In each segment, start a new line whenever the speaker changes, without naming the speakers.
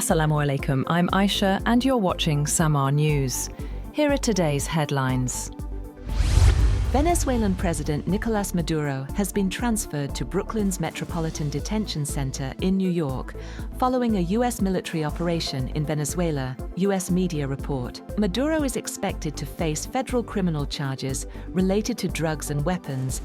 Assalamu alaikum, I'm Aisha and you're watching Samaa News. Here are today's headlines. Venezuelan President Nicolás Maduro has been transferred to Brooklyn's Metropolitan Detention Center in New York following a U.S. military operation in Venezuela, U.S. media report. Maduro is expected to face federal criminal charges related to drugs and weapons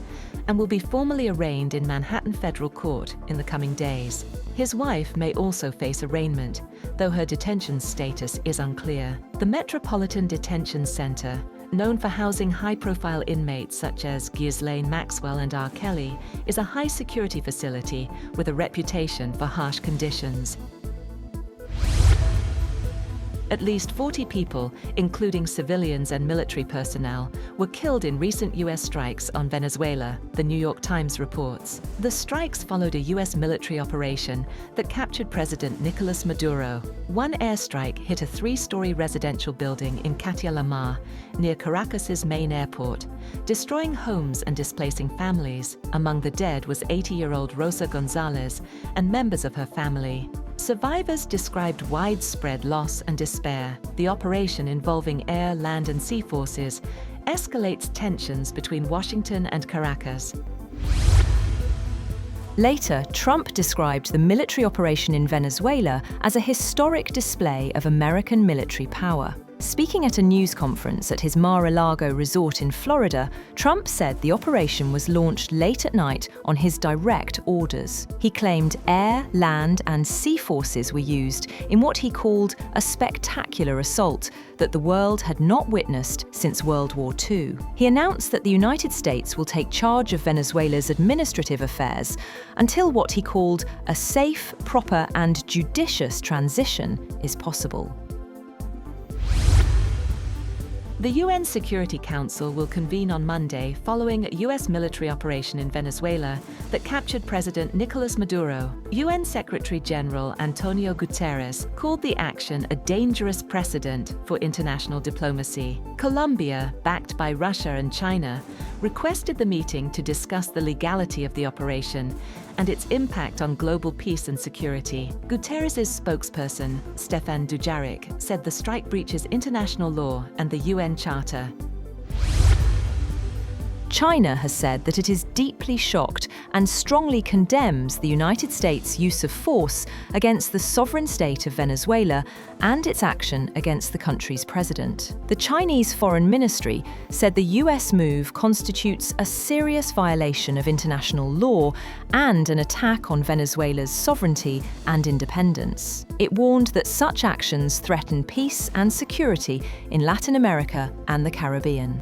and will be formally arraigned in Manhattan Federal Court in the coming days. His wife may also face arraignment, though her detention status is unclear. The Metropolitan Detention Center, known for housing high-profile inmates such as Ghislaine Maxwell and R. Kelly, is a high-security facility with a reputation for harsh conditions. At least 40 people, including civilians and military personnel, were killed in recent U.S. strikes on Venezuela, the New York Times reports. The strikes followed a U.S. military operation that captured President Nicolás Maduro. One airstrike hit a 3-story residential building in Samaa, near Caracas's main airport, destroying homes and displacing families. Among the dead was 80-year-old Rosa Gonzalez and members of her family. Survivors described widespread loss and despair. The operation, involving air, land, and sea forces, escalates tensions between Washington and Caracas. Later, Trump described the military operation in Venezuela as a historic display of American military power. Speaking at a news conference at his Mar-a-Lago resort in Florida, Trump said the operation was launched late at night on his direct orders. He claimed air, land, and sea forces were used in what he called a spectacular assault that the world had not witnessed since World War II. He announced that the United States will take charge of Venezuela's administrative affairs until what he called a safe, proper, and judicious transition is possible. The UN Security Council will convene on Monday following a U.S. military operation in Venezuela that captured President Nicolás Maduro. UN Secretary-General Antonio Guterres called the action a dangerous precedent for international diplomacy. Colombia, backed by Russia and China, requested the meeting to discuss the legality of the operation and its impact on global peace and security. Guterres' spokesperson, Stefan Dujarric, said the strike breaches international law and the UN Charter. China has said that it is deeply shocked and strongly condemns the United States' use of force against the sovereign state of Venezuela and its action against the country's president. The Chinese Foreign Ministry said the US move constitutes a serious violation of international law and an attack on Venezuela's sovereignty and independence. It warned that such actions threaten peace and security in Latin America and the Caribbean.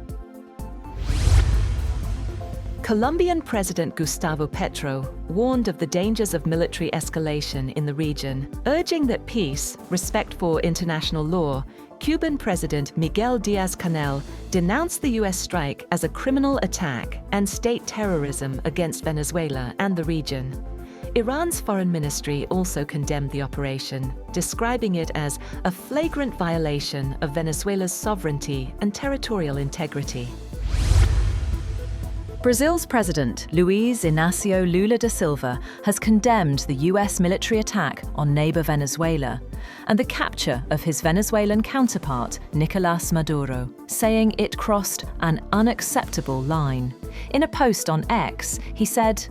Colombian President Gustavo Petro warned of the dangers of military escalation in the region, urging that peace, respect for international law. Cuban President Miguel Díaz-Canel denounced the U.S. strike as a criminal attack and state terrorism against Venezuela and the region. Iran's foreign ministry also condemned the operation, describing it as a flagrant violation of Venezuela's sovereignty and territorial integrity. Brazil's President, Luiz Inácio Lula da Silva, has condemned the U.S. military attack on neighbor Venezuela and the capture of his Venezuelan counterpart, Nicolás Maduro, saying it crossed an unacceptable line. In a post on X, he said,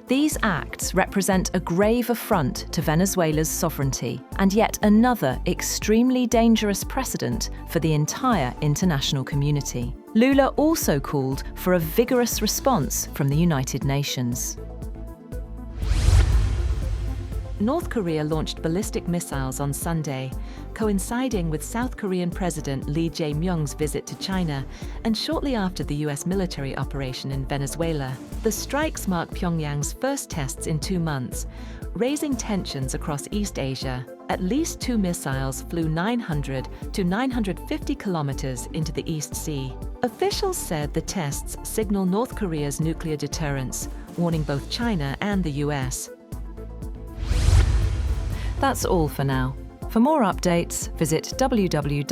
"These acts represent a grave affront to Venezuela's sovereignty and yet another extremely dangerous precedent for the entire international community." Lula also called for a vigorous response from the United Nations. North Korea launched ballistic missiles on Sunday, coinciding with South Korean President Lee Jae-myung's visit to China and shortly after the U.S. military operation in Venezuela. The strikes mark Pyongyang's first tests in 2 months, raising tensions across East Asia. At least 2 missiles flew 900 to 950 kilometers into the East Sea. Officials said the tests signal North Korea's nuclear deterrence, warning both China and the U.S. That's all for now. For more updates, visit www.samaa.tv.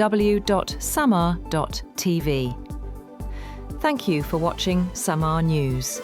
Thank you for watching Samaa News.